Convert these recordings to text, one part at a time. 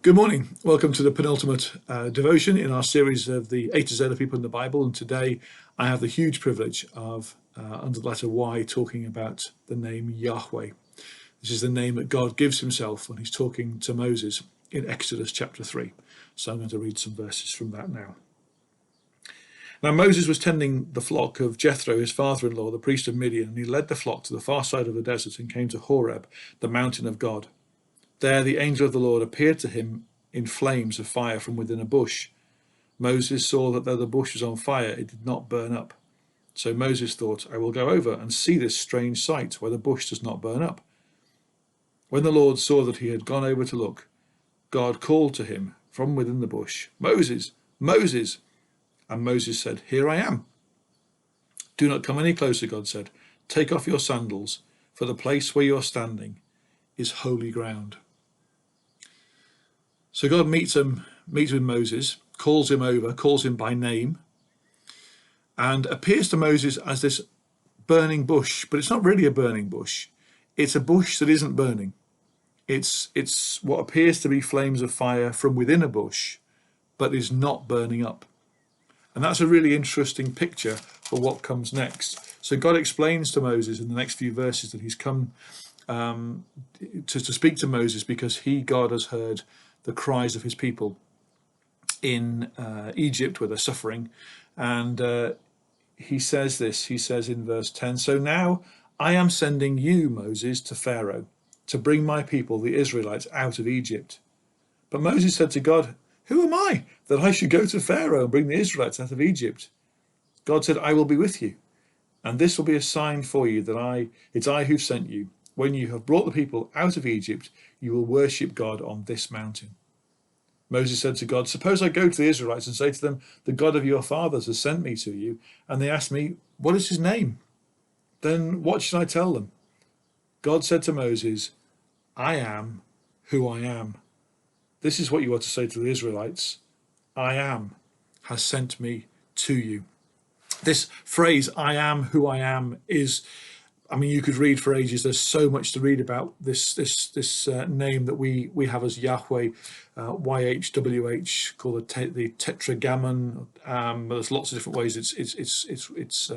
Good morning. Welcome to the penultimate devotion in our series of the A to Z of people in the Bible. And today I have the huge privilege of, under the letter Y, talking about the name Yahweh. This is the name that God gives himself when he's talking to Moses in Exodus chapter 3. So I'm going to read some verses from that now. Now Moses was tending the flock of Jethro, his father-in-law, the priest of Midian, and he led the flock to the far side of the desert and came to Horeb, the mountain of God. There the angel of the Lord appeared to him in flames of fire from within a bush. Moses saw that though the bush was on fire, it did not burn up. So Moses thought, I will go over and see this strange sight where the bush does not burn up. When the Lord saw that he had gone over to look, God called to him from within the bush, Moses, Moses. And Moses said, Here I am. Do not come any closer, God said. Take off your sandals, for the place where you are standing is holy ground. So God meets with Moses, calls him over, calls him by name, and appears to Moses as this burning bush, but it's not really a burning bush. It's a bush that isn't burning. It's what appears to be flames of fire from within a bush, but is not burning up. And that's a really interesting picture for what comes next. So God explains to Moses in the next few verses that he's come to speak to Moses because God has heard the cries of his people in Egypt where they're suffering. And he says this, he says in verse 10, So now I am sending you, Moses, to Pharaoh to bring my people, the Israelites, out of Egypt. But Moses said to God, Who am I that I should go to Pharaoh and bring the Israelites out of Egypt? God said, I will be with you, and this will be a sign for you that it's I who sent you. When you have brought the people out of Egypt, you will worship God on this mountain. Moses said to God, Suppose I go to the Israelites and say to them, The God of your fathers has sent me to you, and they ask me, What is his name? Then what should I tell them? God said to Moses, I am who I am. This is what you are to say to the Israelites. I am has sent me to you. This phrase, I am who I am, is, you could read for ages. There's so much to read about this name that we have as Yahweh, YHWH, called the Tetragrammaton. There's lots of different ways it's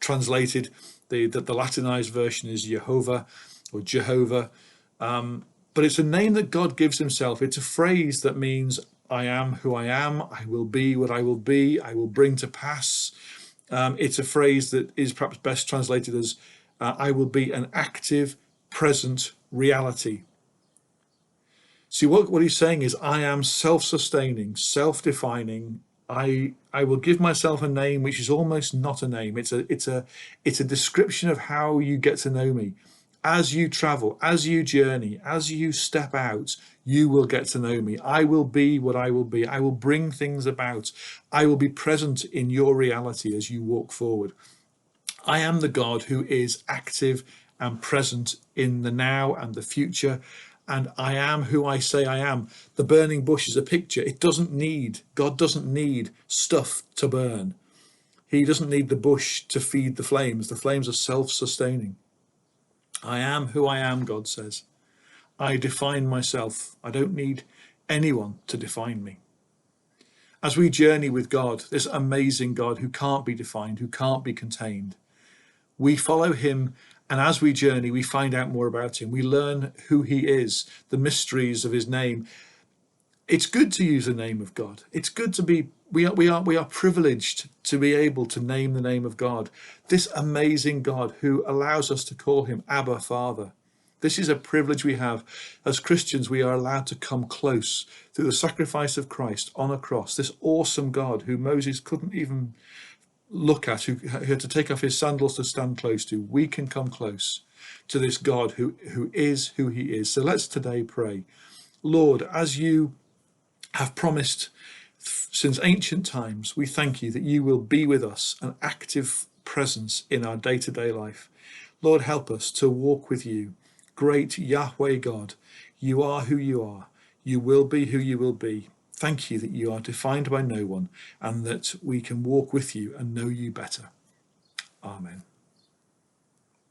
translated. The Latinized version is Jehovah or Jehovah, but it's a name that God gives himself. It's a phrase that means I am who I am. I will be what I will be. I will bring to pass. It's a phrase that is perhaps best translated as I will be an active, present reality. See, what he's saying is I am self-sustaining, self-defining. I will give myself a name which is almost not a name. It's a description of how you get to know me. As you travel, as you journey, as you step out, you will get to know me. I will be what I will be. I will bring things about. I will be present in your reality as you walk forward. I am the God who is active and present in the now and the future, and I am who I say I am. The burning bush is a picture. God doesn't need stuff to burn. He doesn't need the bush to feed the flames. The flames are self-sustaining. I am who I am, God says. I define myself. I don't need anyone to define me. As we journey with God, this amazing God who can't be defined, who can't be contained, we follow him, and as we journey, we find out more about him. We learn who he is, the mysteries of his name. It's good to use the name of God. It's good to be, we are privileged to be able to name the name of God. This amazing God who allows us to call him Abba, Father. This is a privilege we have. As Christians, we are allowed to come close through the sacrifice of Christ on a cross. This awesome God who Moses couldn't even look at, who had to take off his sandals to stand close to. We can come close to this God who is who he is. So let's today pray. Lord, as you have promised since ancient times, we thank you that you will be with us, an active presence in our day-to-day life. Lord, help us to walk with you. Great Yahweh God, you are who you are. You will be who you will be. Thank you that you are defined by no one and that we can walk with you and know you better. Amen.